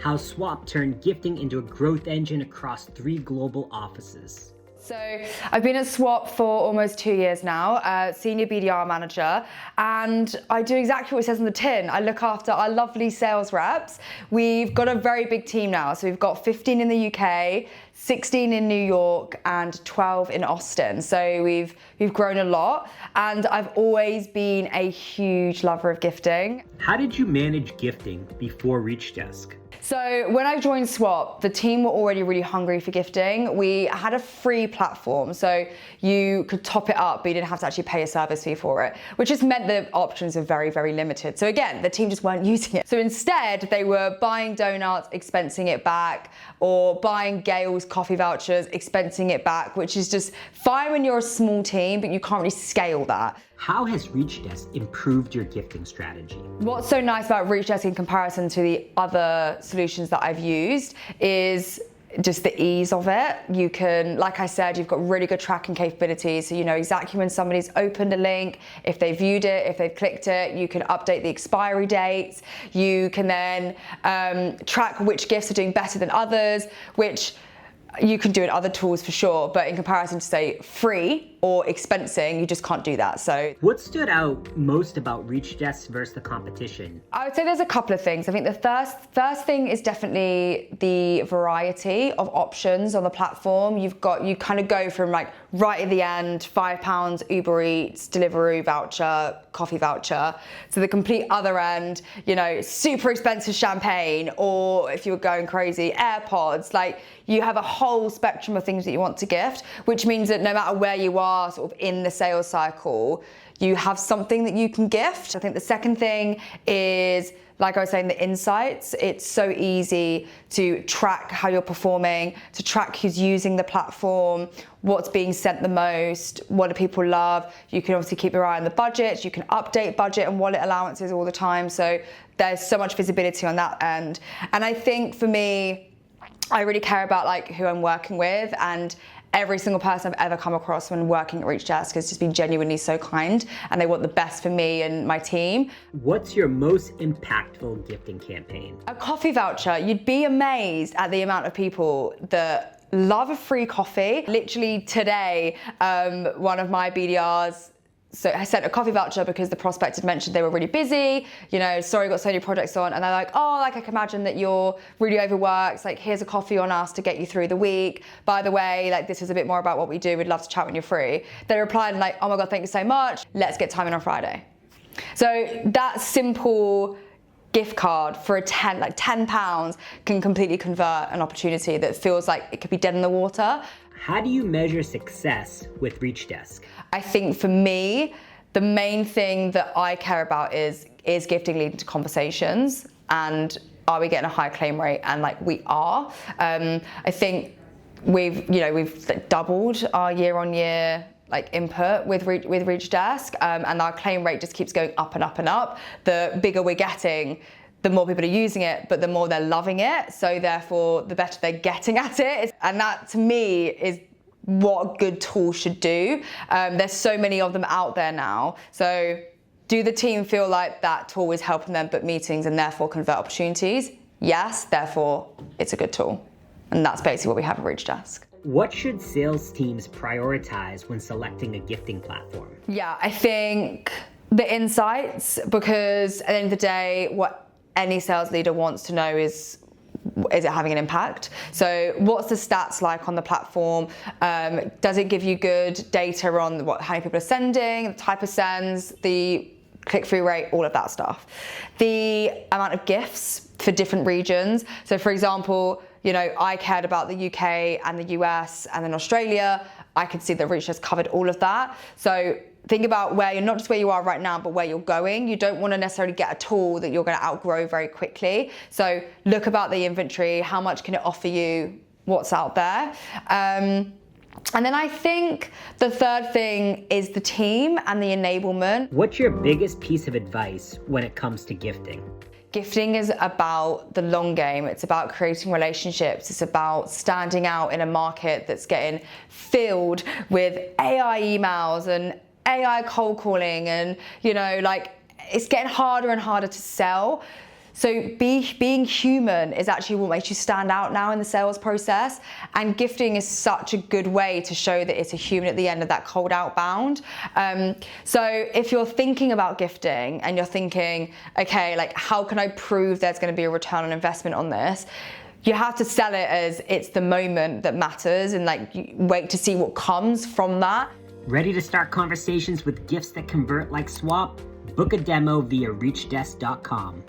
how Swap turned gifting into a growth engine across 3 global offices. So I've been at Swap for almost 2 years now, senior BDR manager, and I do exactly what it says on the tin. I look after our lovely sales reps. We've got a very big team now. So we've got 15 in the UK, 16 in New York, and 12 in Austin. So we've grown a lot, and I've always been a huge lover of gifting. How did you manage gifting before Reachdesk? So when I joined Swap, the team were already really hungry for gifting. We had a free platform, so you could top it up, but you didn't have to actually pay a service fee for it, which just meant the options are very, very limited. So again, the team just weren't using it. So instead, they were buying donuts, expensing it back, or buying Gail's coffee vouchers, expensing it back, which is just fine when you're a small team, but you can't really scale that. How has Reachdesk improved your gifting strategy? What's so nice about Reachdesk in comparison to the other solutions that I've used is just the ease of it. You can, like I said, you've got really good tracking capabilities, so you know exactly when somebody's opened a link, if they viewed it, if they've clicked it. You can update the expiry dates. You can then track which gifts are doing better than others, which you can do in other tools for sure, but in comparison to say free or expensing, you just can't do that. So what stood out most about Reachdesk versus the competition? I would say there's a couple of things. I think the first thing is definitely the variety of options on the platform. You kind of go from like right at the end, £5 Uber Eats, Deliveroo voucher, coffee voucher, to the complete other end, you know, super expensive champagne, or if you were going crazy, AirPods. Like, you have a whole spectrum of things that you want to gift, which means that no matter where you are sort of in the sales cycle, you have something that you can gift. I think the second thing is, like I was saying, the insights. It's so easy to track how you're performing, to track who's using the platform, what's being sent the most, what do people love. You can obviously keep your eye on the budget. You can update budget and wallet allowances all the time. So there's so much visibility on that end. And I think for me, I really care about like who I'm working with, and every single person I've ever come across when working at Reachdesk has just been genuinely so kind, and they want the best for me and my team. What's your most impactful gifting campaign? A coffee voucher. You'd be amazed at the amount of people that love a free coffee. Literally today, one of my BDRs, so I sent a coffee voucher because the prospect had mentioned they were really busy, you know, sorry, got so many projects on, and they're like, oh, like I can imagine that you're really overworked, like here's a coffee on us to get you through the week. By the way, like this is a bit more about what we do, we'd love to chat when you're free. They replied like, oh my God, thank you so much, let's get time in on Friday. So that simple gift card for £10 can completely convert an opportunity that feels like it could be dead in the water. How do you measure success with Reachdesk? I think for me, the main thing that I care about is gifting leading to conversations, and are we getting a high claim rate? And like we are. I think we've doubled our year-on-year like input with Reachdesk, and our claim rate just keeps going up and up and up. The bigger we're getting, the more people are using it, but the more they're loving it. So therefore, the better they're getting at it. And that to me is what a good tool should do. There's so many of them out there now. So do the team feel like that tool is helping them book meetings and therefore convert opportunities? Yes, therefore it's a good tool. And that's basically what we have at Reachdesk. What should sales teams prioritize when selecting a gifting platform? Yeah, I think the insights, because at the end of the day, what any sales leader wants to know is it having an impact? So what's the stats like on the platform? Does it give you good data on how many people are sending, the type of sends, the click-through rate, all of that stuff. The amount of gifts for different regions. So for example, you know, I cared about the UK and the US and then Australia. I could see that Reach has covered all of that. So think about where you're, not just where you are right now, but where you're going. You don't want to necessarily get a tool that you're going to outgrow very quickly. So look about the inventory, how much can it offer you, what's out there. And then I think the third thing is the team and the enablement. What's your biggest piece of advice when it comes to gifting? Gifting is about the long game. It's about creating relationships. It's about standing out in a market that's getting filled with AI emails and AI cold calling, and you know, like it's getting harder and harder to sell. So being human is actually what makes you stand out now in the sales process. And gifting is such a good way to show that it's a human at the end of that cold outbound. So if you're thinking about gifting and you're thinking, okay, like how can I prove there's going to be a return on investment on this? You have to sell it as it's the moment that matters, and like wait to see what comes from that. Ready to start conversations with gifts that convert like swap? Book a demo via reachdesk.com.